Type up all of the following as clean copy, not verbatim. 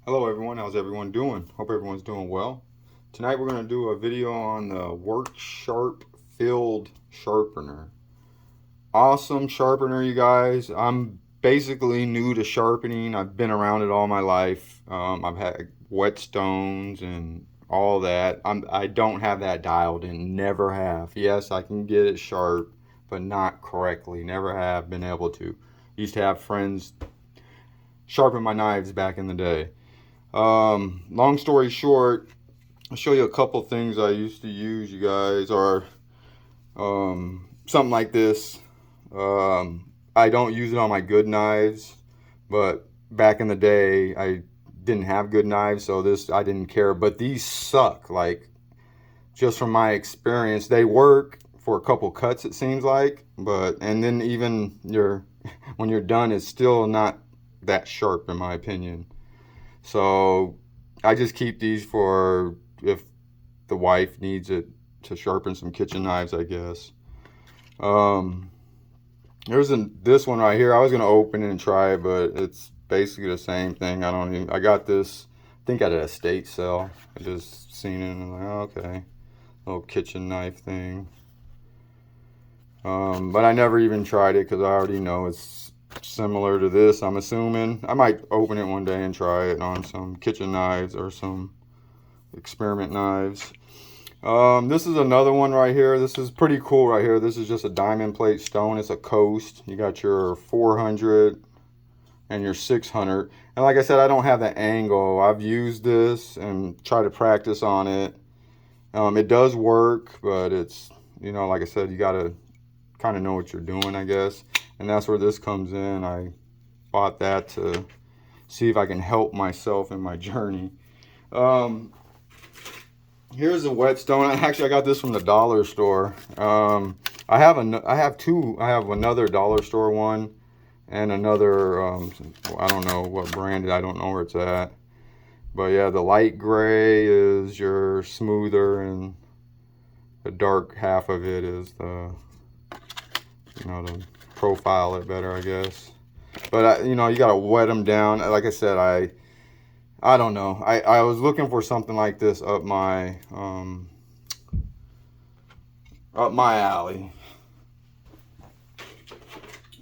Hello everyone, how's everyone doing? Hope everyone's doing well. Tonight we're going to do a video on the Work Sharp Field Sharpener. Awesome sharpener, you guys. I'm basically new to sharpening. I've been around it all my life. I've had whetstones and all that. I don't have that dialed in, never have. Yes, I can get it sharp, but not correctly. Never have been able to. Used to have friends sharpen my knives back in the day. Long story short, I'll show you a couple things I used to use, you guys, or something like this. I don't use it on my good knives, but back in the day, I didn't have good knives, so this I didn't care. But these suck. Like, just from my experience, they work for a couple cuts, it seems like, but and then even when you're done, it's still not that sharp, in my opinion. So I just keep these for if the wife needs it to sharpen some kitchen knives, I guess. Um, this one right here. I was gonna open it and try it, but it's basically the same thing. I got this, I think at an estate sale. I just seen it and I'm like, oh, okay, little kitchen knife thing. But I never even tried it because I already know it's similar to this. I'm assuming I might open it one day and try it on some kitchen knives or some experiment knives. This is another one right here. This is pretty cool right here. This is just a diamond plate stone. It's a coast. You got your 400 and your 600. And like I said, I don't have the angle. I've used this and tried to practice on it. It does work, but it's, like I said, you got to kind of know what you're doing, I guess. And that's where this comes in. I bought that to see if I can help myself in my journey. Here's a whetstone. Actually, I got this from the dollar store. I have two. I have another dollar store one and another, I don't know what brand. I don't know where it's at. But yeah, the light gray is your smoother and the dark half of it is to profile it better, I guess. But you got to wet them down. Like I said, I don't know. I was looking for something like this up my alley.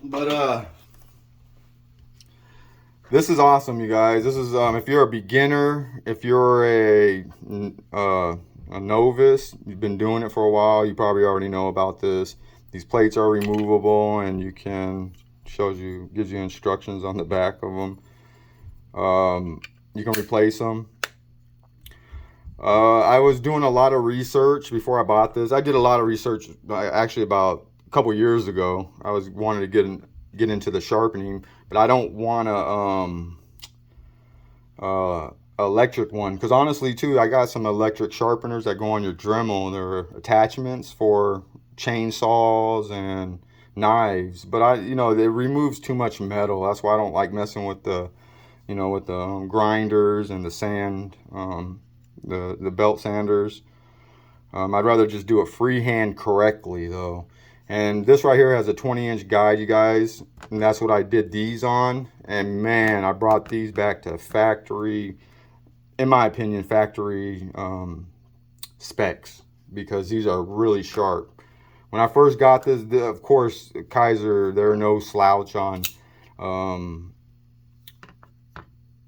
But this is awesome, you guys. This is if you're a beginner, if you're a novice, you've been doing it for a while, you probably already know about this. These plates are removable, and gives you instructions on the back of them. You can replace them. I was doing a lot of research before I bought this. I did a lot of research actually about a couple years ago. I was wanting to get into the sharpening, but I don't want a electric one, because honestly too, I got some electric sharpeners that go on your Dremel. They're attachments for chainsaws and knives, but it removes too much metal. That's why I don't like messing with the grinders and the sand, the belt sanders. I'd rather just do it freehand correctly though. And this right here has a 20-inch guide, you guys, and that's what I did these on. And man, I brought these back to factory, in my opinion, factory specs, because these are really sharp. When I first got this, of course, Kaiser, they're no slouch on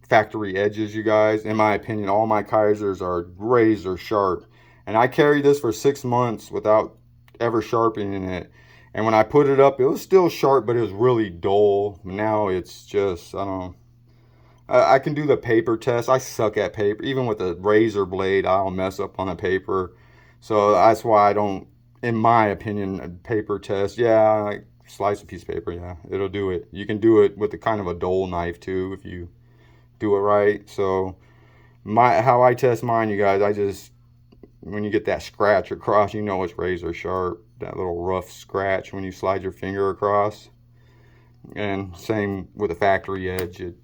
factory edges, you guys. In my opinion, all my Kaisers are razor sharp. And I carried this for 6 months without ever sharpening it. And when I put it up, it was still sharp, but it was really dull. Now it's just, I don't know. I can do the paper test. I suck at paper. Even with a razor blade, I'll mess up on a paper. So that's why I don't, in my opinion, a paper test. Yeah, slice a piece of paper. Yeah, it'll do it. You can do it with a kind of a dull knife too if you do it right. So how I test mine, you guys, when you get that scratch across, it's razor sharp. That little rough scratch when you slide your finger across. And same with a factory edge, it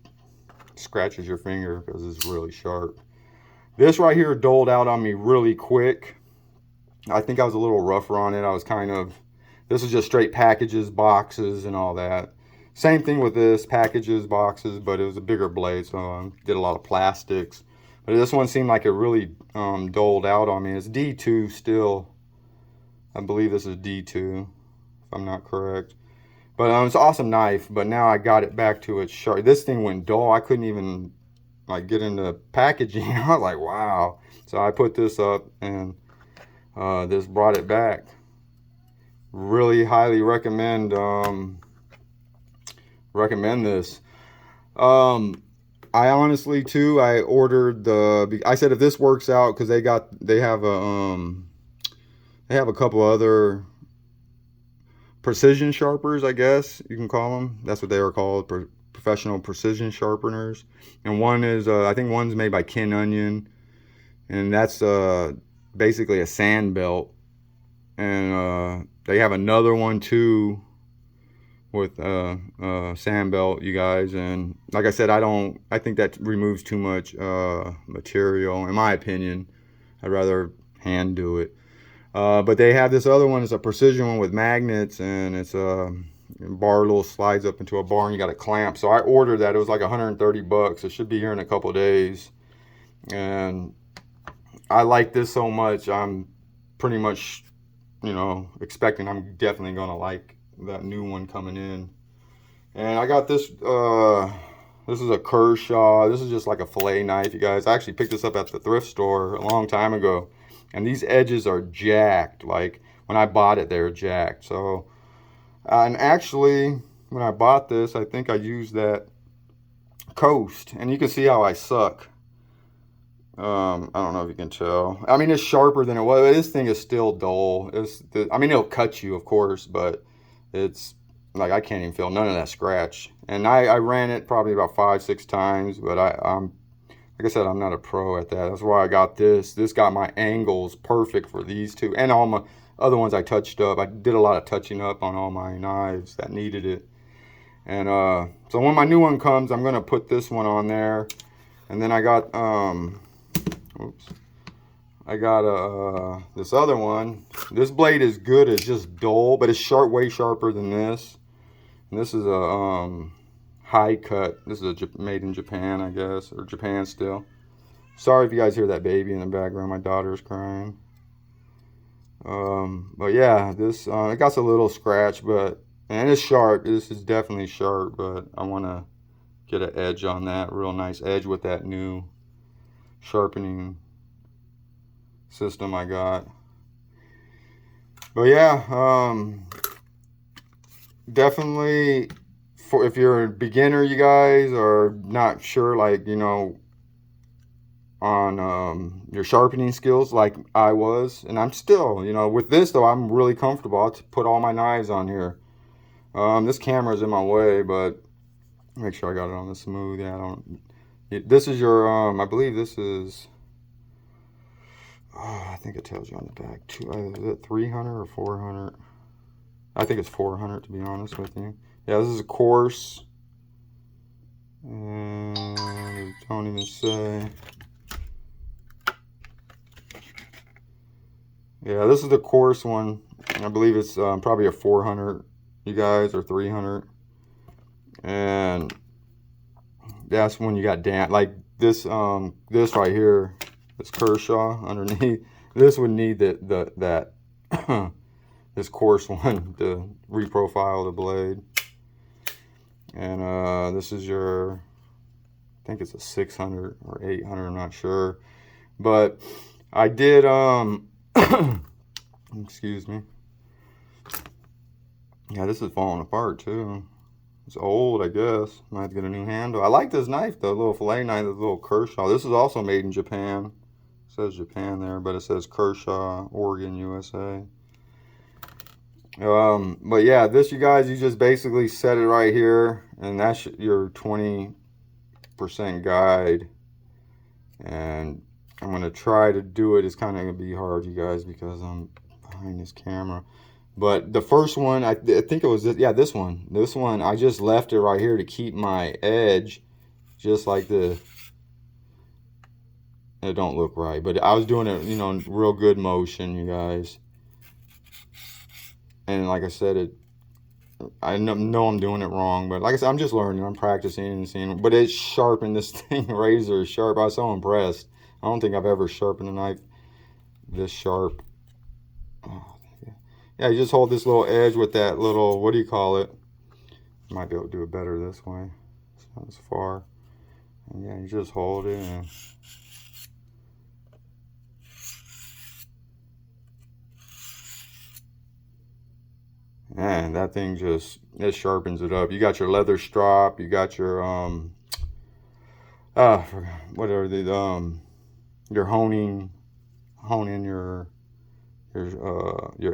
scratches your finger because it's really sharp. This right here doled out on me really quick. I think I was a little rougher on it. This is just straight packages, boxes, and all that. Same thing with this, packages, boxes, but it was a bigger blade, so I did a lot of plastics. But this one seemed like it really doled out on me. It's D2 still. I believe this is D2, if I'm not correct. But it's an awesome knife, but now I got it back to its sharp. This thing went dull. I couldn't even like get into packaging. I was like, wow. So I put this up, and this brought it back. Really highly recommend this. I honestly too, I ordered I said if this works out, because they have a couple other precision sharpers, I guess you can call them. That's what they are called, professional precision sharpeners. And one is I think one's made by Kin Onion, and that's basically a sand belt. And they have another one too with sand belt, you guys. And like I said, I think that removes too much material, in my opinion. I'd rather hand do it. But they have this other one. It's a precision one with magnets, and it's a bar little slides up into a bar, and you got a clamp. So I ordered that. It was like 130 bucks. It should be here in a couple days. And I like this so much. I'm pretty much, expecting I'm definitely gonna like that new one coming in. And I got this. This is a Kershaw. This is just like a fillet knife, you guys. I actually picked this up at the thrift store a long time ago. And these edges are jacked. Like when I bought it, they were jacked. So, and actually, when I bought this, I think I used that Coast. And you can see how I suck. I don't know if you can tell. I mean, it's sharper than it was. This thing is still dull. I mean, it'll cut you, of course, but it's like I can't even feel none of that scratch. And I ran it probably about 5-6 times, but I'm like I said, I'm not a pro at that. That's why I got this. This got my angles perfect for these two, and all my other ones I touched up. I did a lot of touching up on all my knives that needed it. And so when my new one comes, I'm gonna put this one on there. And then I got this other one. This blade is good. It's just dull, but it's sharp, way sharper than this. And this is a high cut. This is made in Japan, I guess, or Japan still. Sorry if you guys hear that baby in the background. My daughter's crying. But yeah, this it got a little scratch, and it's sharp. This is definitely sharp, but I want to get an edge on that, real nice edge with that new sharpening system I got. But yeah, definitely if you're a beginner, you guys are not sure, like, on your sharpening skills like I was, and I'm still, with this though, I'm really comfortable. I'll put all my knives on here. This camera's in my way, but make sure I got it on the smooth. Yeah, this is your I believe this is I think it tells you on the back too. Is it 300 or 400? I think it's 400, to be honest with you. Yeah, this is a coarse, and don't even say. Yeah, this is the coarse one. I believe it's probably a 400, you guys, or 300. And that's when you got damp, like this this right here, this Kershaw underneath. This would need that this coarse one to reprofile the blade. And this is your, I think it's a 600 or 800, I'm not sure. But I did excuse me. Yeah, this is falling apart too. It's old, I guess. Might have to get a new handle. I like this knife though, little fillet knife, this little Kershaw. This is also made in Japan. It says Japan there, but it says Kershaw, Oregon, USA. But yeah, this, you guys, you just basically set it right here, and that's your 20% guide. And I'm gonna try to do it. It's kind of gonna be hard, you guys, because I'm behind this camera. But the first one, I think it was this, yeah, this one. This one, I just left it right here to keep my edge, just like this. It don't look right, but I was doing it, in real good motion, you guys. And like I said, I know I'm doing it wrong, but like I said, I'm just learning. I'm practicing and seeing. But it's sharpened. This thing, razor is sharp. I was so impressed. I don't think I've ever sharpened a knife this sharp. Oh, yeah, you just hold this little edge with that little, what do you call it? Might be able to do it better this way. It's not as far. And yeah, you just hold it and man, that thing just, it sharpens it up. You got your leather strop, you got your what are the your honing your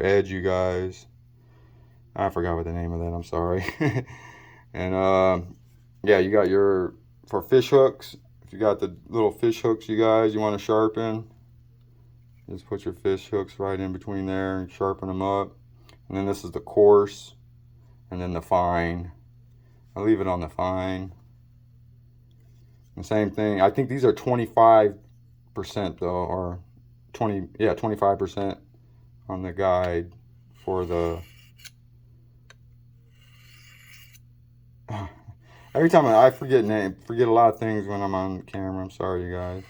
edge, you guys. I forgot what the name of that, I'm sorry. And yeah, you got your, for fish hooks, if you got the little fish hooks, you guys, you want to sharpen, just put your fish hooks right in between there and sharpen them up. And then this is the coarse, and then the fine. I leave it on the fine. The same thing. I think these are 25% though, or 25% on the guide for the. Every time I forget a lot of things when I'm on camera. I'm sorry, you guys.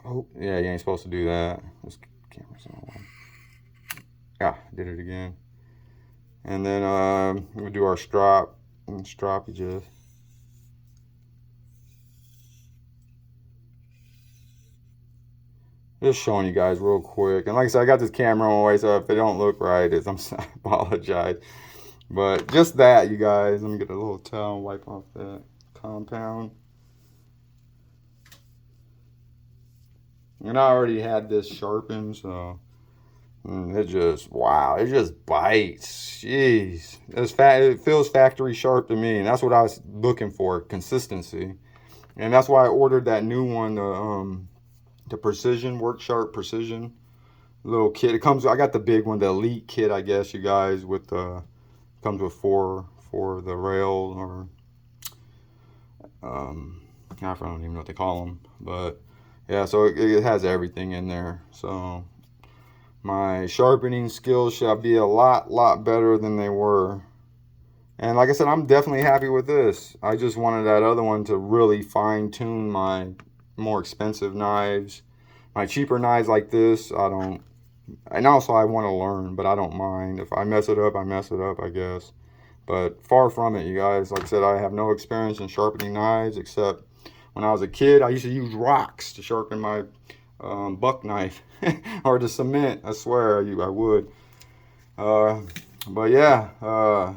Oh, yeah, you ain't supposed to do that. This camera's on. Ah, did it again. And then we'll do our strop. And strop, you just showing you guys real quick. And like I said, I got this camera on the way, so if it don't look right, I apologize. But just that, you guys. Let me get a little towel and wipe off that compound. And I already had this sharpened, so it just, wow, it just bites. Jeez. It feels factory sharp to me, and that's what I was looking for, consistency. And that's why I ordered that new one, the Precision, Work Sharp Precision little kit. It comes, I got the big one, the Elite kit, I guess, you guys, with the, comes with four the rail, or I don't even know what they call them, but yeah, so it has everything in there. So my sharpening skills shall be a lot better than they were. And like I said, I'm definitely happy with this. I just wanted that other one to really fine tune my more expensive knives. My cheaper knives like this, I don't, and also I want to learn, but I don't mind. If I mess it up, I mess it up, I guess. But far from it, you guys. Like I said, I have no experience in sharpening knives, except when I was a kid, I used to use rocks to sharpen my buck knife or the cement. I swear I would. But yeah,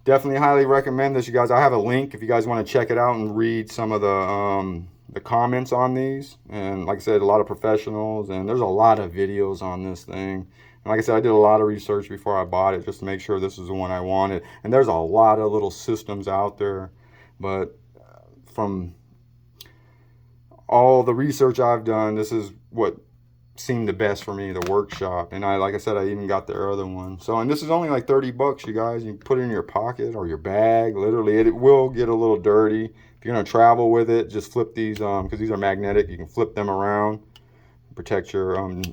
definitely highly recommend this, you guys. I have a link if you guys want to check it out and read some of the comments on these. And like I said, a lot of professionals, and there's a lot of videos on this thing. And like I said, I did a lot of research before I bought it just to make sure this is the one I wanted. And there's a lot of little systems out there, but from all the research I've done, this is what seemed the best for me, the workshop. And like I said, I even got their other one. So, and this is only like 30 bucks, you guys. You put it in your pocket or your bag. Literally, it will get a little dirty. If you're gonna travel with it, just flip these, because these are magnetic. You can flip them around, protect your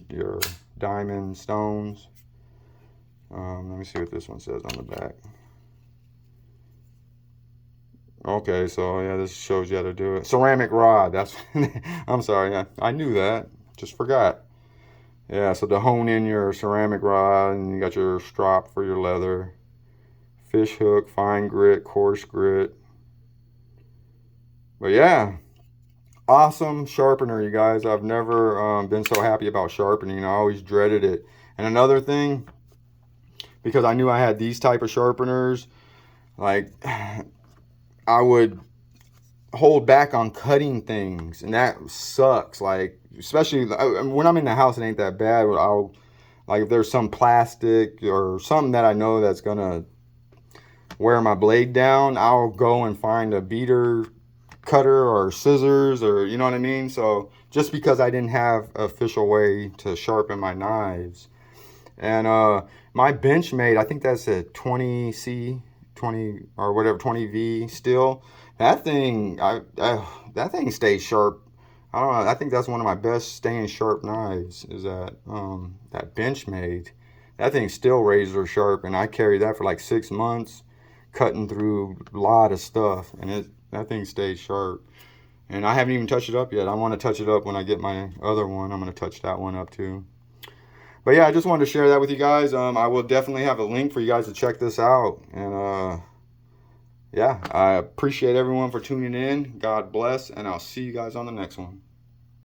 diamond stones. Let me see what this one says on the back. Okay, so yeah, this shows you how to do it. Ceramic rod. That's. I'm sorry. I knew that. Just forgot. Yeah, so to hone in your ceramic rod, and you got your strop for your leather, fish hook, fine grit, coarse grit. But yeah, awesome sharpener, you guys. I've never been so happy about sharpening. I always dreaded it. And another thing, because I knew I had these type of sharpeners, like I would hold back on cutting things, and that sucks. Like, especially when I'm in the house, it ain't that bad. I'll, like, if there's some plastic or something that I know that's gonna wear my blade down, I'll go and find a beater cutter or scissors, or you know what I mean. So just because I didn't have an official way to sharpen my knives. And my Benchmade, I think that's a 20C 20 or whatever, 20V steel. That thing, that thing stays sharp. I don't know. I think that's one of my best staying sharp knives, is that that Benchmade. That thing's still razor sharp, and I carried that for like 6 months, cutting through a lot of stuff, and that thing stays sharp. And I haven't even touched it up yet. I want to touch it up when I get my other one. I'm going to touch that one up too. But yeah, I just wanted to share that with you guys. I will definitely have a link for you guys to check this out. And yeah, I appreciate everyone for tuning in. God bless, and I'll see you guys on the next one.